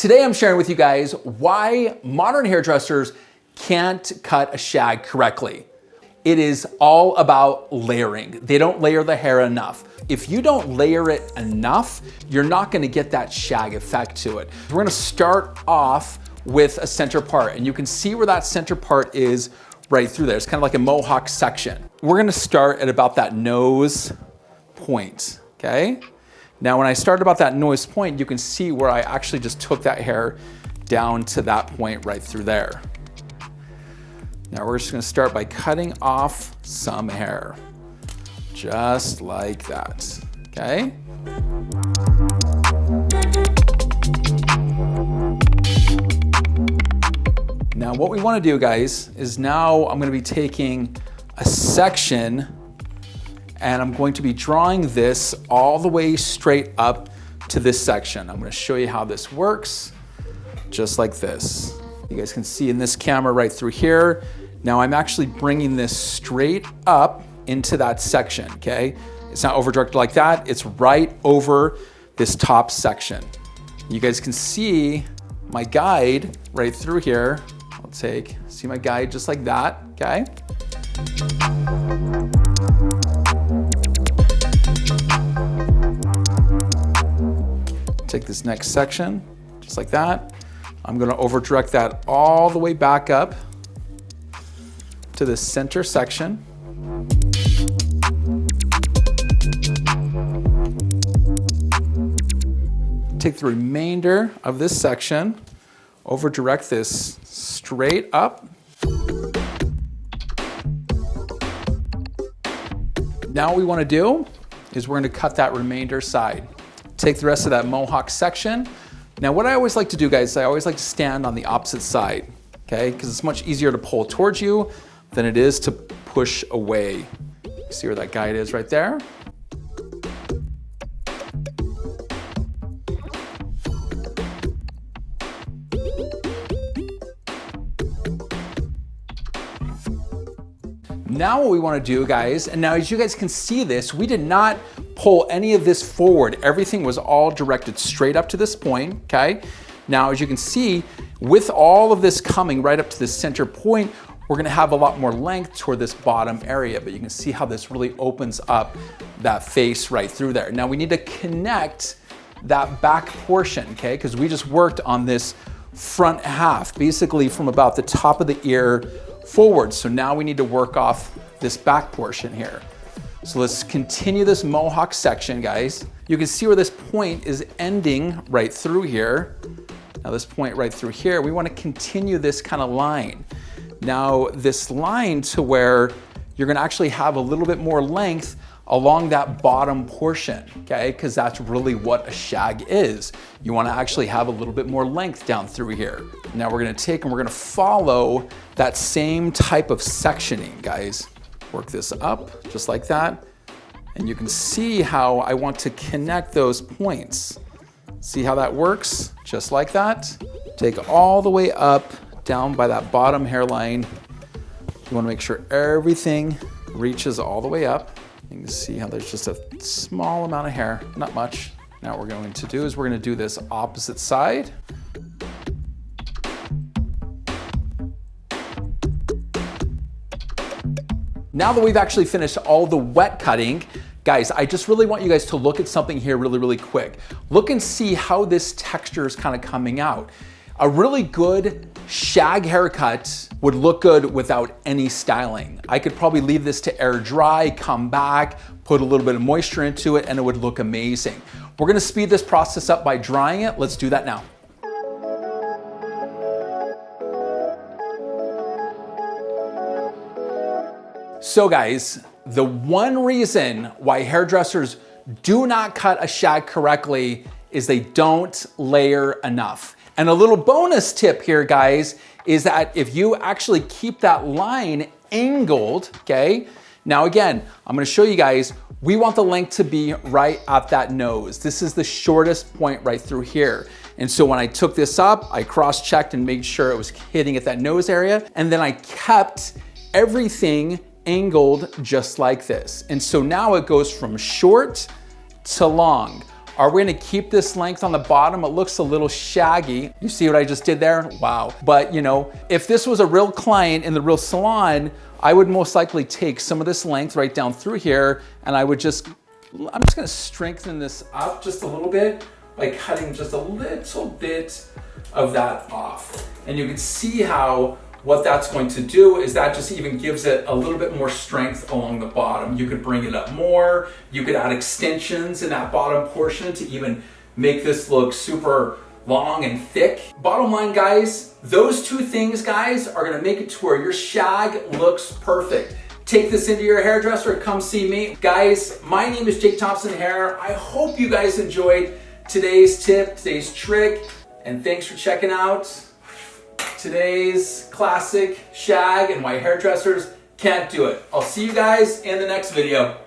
Today I'm sharing with you guys why modern hairdressers can't cut a shag correctly. It is all about layering. They don't layer the hair enough. If you don't layer it enough, you're not gonna get that shag effect to it. We're gonna start off with a center part, and you can see where that center part is right through there. It's kind of like a mohawk section. We're gonna start at about that nose point, okay? Now, when I start about that nose point, you can see where I actually just took that hair down to that point right through there. Now we're just gonna start by cutting off some hair, just like that, okay? Now what we wanna do, guys, is now I'm gonna be taking a section and I'm going to be drawing this all the way straight up to this section. I'm gonna show you how this works, just like this. You guys can see in this camera right through here. Now I'm actually bringing this straight up into that section, okay? It's not over directed like that, it's right over this top section. You guys can see my guide right through here. See my guide just like that, okay? Take this next section, just like that. I'm gonna over direct that all the way back up to the center section. Take the remainder of this section, over direct this straight up. Now what we wanna do is we're gonna cut that remainder side. Take the rest of that mohawk section. Now what I always like to do, guys, I always like to stand on the opposite side, okay? Because it's much easier to pull towards you than it is to push away. See where that guide is right there? Now what we wanna do, guys, and now as you guys can see this, we did not pull any of this forward. Everything was all directed straight up to this point, okay? Now, as you can see, with all of this coming right up to the center point, we're gonna have a lot more length toward this bottom area, but you can see how this really opens up that face right through there. Now we need to connect that back portion, okay? Because we just worked on this front half, basically from about the top of the ear forward. So now we need to work off this back portion here. So let's continue this mohawk section, guys. You can see where this point is ending right through here. Now this point right through here, we want to continue this kind of line. Now this line to where you're gonna actually have a little bit more length along that bottom portion, okay? Because that's really what a shag is. You wanna actually have a little bit more length down through here. Now we're gonna take and we're gonna follow that same type of sectioning, guys. Work this up just like that. And you can see how I want to connect those points. See how that works? Just like that. Take all the way up, down by that bottom hairline. You wanna make sure everything reaches all the way up. You can see how there's just a small amount of hair, not much. Now what we're going to do is we're gonna do this opposite side. Now that we've actually finished all the wet cutting, guys, I just really want you guys to look at something here really quick. Look and see how this texture is kind of coming out. A really good shag haircut would look good without any styling. I could probably leave this to air dry, come back, put a little bit of moisture into it, and it would look amazing. We're gonna speed this process up by drying it. Let's do that now. So guys, the one reason why hairdressers do not cut a shag correctly is they don't layer enough. And a little bonus tip here, guys, is that if you actually keep that line angled, okay? Now again, I'm gonna show you guys, we want the length to be right at that nose. This is the shortest point right through here. And so when I took this up, I cross-checked and made sure it was hitting at that nose area. And then I kept everything angled just like this. And so now it goes from short to long. Are we gonna keep this length on the bottom? It looks a little shaggy. You see what I just did there? Wow. But you know, if this was a real client in the real salon, I would most likely take some of this length right down through here, and I'm just gonna strengthen this up just a little bit by cutting just a little bit of that off. And you can see how what that's going to do is that just even gives it a little bit more strength along the bottom. You could bring it up more. You could add extensions in that bottom portion to even make this look super long and thick. Bottom line, guys, those two things, guys, are gonna make it to where your shag looks perfect. Take this into your hairdresser, come see me. Guys, my name is Jake Thompson Hair. I hope you guys enjoyed today's tip, today's trick, and thanks for checking out today's classic shag and why hairdressers can't do it. I'll see you guys in the next video.